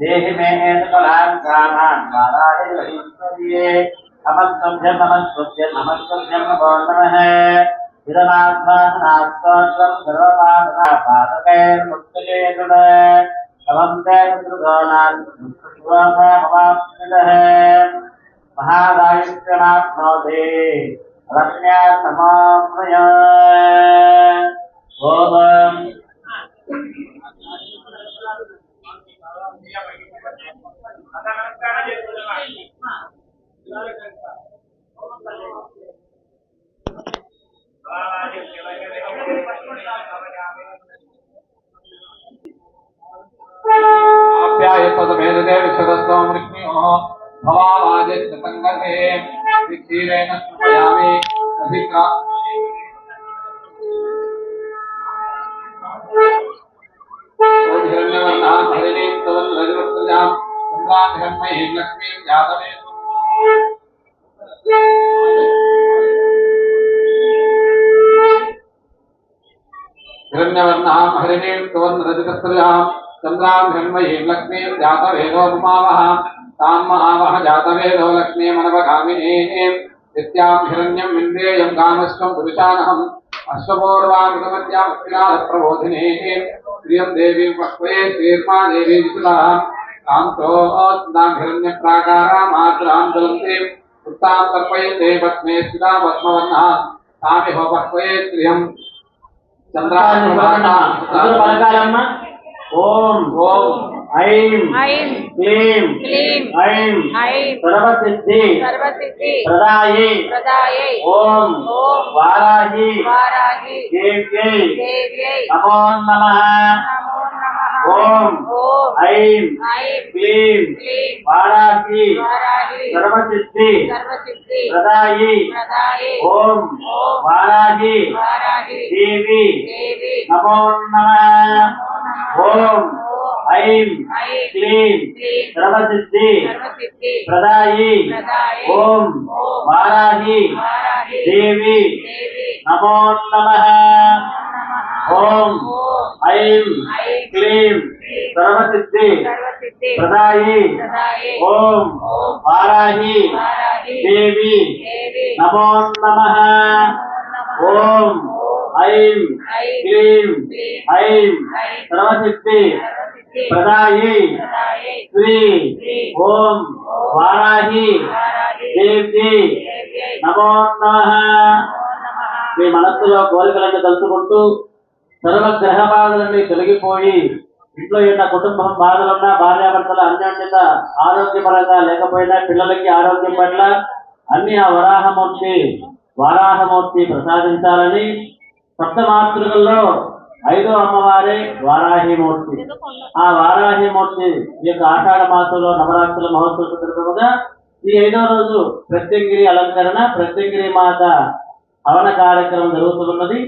देहि में कलां कामान् नारायणीश्वरिये नमस्तुभ्यं नमो नमः विरमात्मानात्मं सर्वपादनापादकैर्मुक्तये नमः नमस्ते दुर्गानां सुवाभावाप्सितः महादायित्वमाप्नोति रम्या समाप्नय ओम आप्यायतमेदे विशदस्त्वं वृष्णिः भवावाजितसङ्गते क्षीरेण स्मयामि अधिका ओम हिरण्यवर्णां हरिणीं तवन् रजवस्त्रजां चन्द्रां हिरण्मयीं लक्ष्मीं जातवेदो हिरण्यवर्णां हरिणीं तवन् रजवस्त्रजां चन्द्रां हिरण्मयीं लक्ष्मीं जातवेदो पुमावः तां महावः जातवेदो लक्ष्मीमनवगामिनीं नित्यां हिरण्यं इन्द्रियं कामस्त्वं पुरुषानहम् अश्वपूर्वामृतमत्यामस्तिनाथप्रबोधिनीः प्रियं देवीं वक्वये श्रीर्मा देवी विशुलाः कान्तोऽस्तां हिरण्यप्राकारामात्रां ज्वलन्तीं उत्तां तर्पयन्ते पद्मे स्थिता पद्मवर्णः तामिह वक्वये श्रियं चन्द्रान् ओम ऐं क्लीं ऐं सर्वसिद्धि प्रदायै ओम वाराही देव्यै नमो नमः ओम ऐं क्लीं वाराही सर्वसिद्धि प्रदायै ओम वाराही देवी नमो नमः ओम ऐं क्लीं सर्वसिद्धि प्रदायै ओम वाराही देवी नमो नमः ओम ऐं क्लीं सर्वसिद्धि प्रदायै ओम वाराही देवी नमो नमः ओम ऐं क्लीं ऐं सर्वसिद्धि प्रदायै श्री ओम वाराही देवी नमो नमः మీ మనస్సులో కోరికలను తలుచుకుంటూ సర్వగ్రహ బాధలన్నీ తొలగిపోయి ఇంట్లో ఏదైనా కుటుంబం బాధలున్నా భార్యాభర్తల అన్యోన్యత ఆరోగ్యపరంగా లేకపోయినా పిల్లలకి ఆరోగ్యం పట్ల అన్ని ఆ వారాహమూర్తి ప్రసాదించాలని సప్తమాతృకల్లో 5వ అమ్మవారే వారాహిమూర్తి. ఆ వారాహిమూర్తి ఈ యొక్క ఆషాఢ మాసంలో నవరాత్రుల మహోత్సవ సందర్భంగా ఈ 5వ రోజు ప్రత్యంగిరి అలంకరణ ప్రత్యంగిరి మాత హవన కార్యక్రమం జరుగుతున్నది.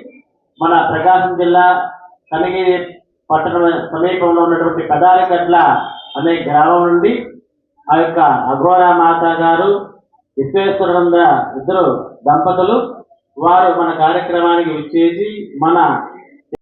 మన ప్రకాశం జిల్లా కనగిరి పట్టణ సమీపంలో ఉన్నటువంటి పెదాలికట్ల అనే గ్రామం నుండి ఆ యొక్క అఘోరా మాత గారు విశ్వేశ్వరానంద ఇద్దరు దంపతులు వారు మన కార్యక్రమానికి విచ్చేసి మన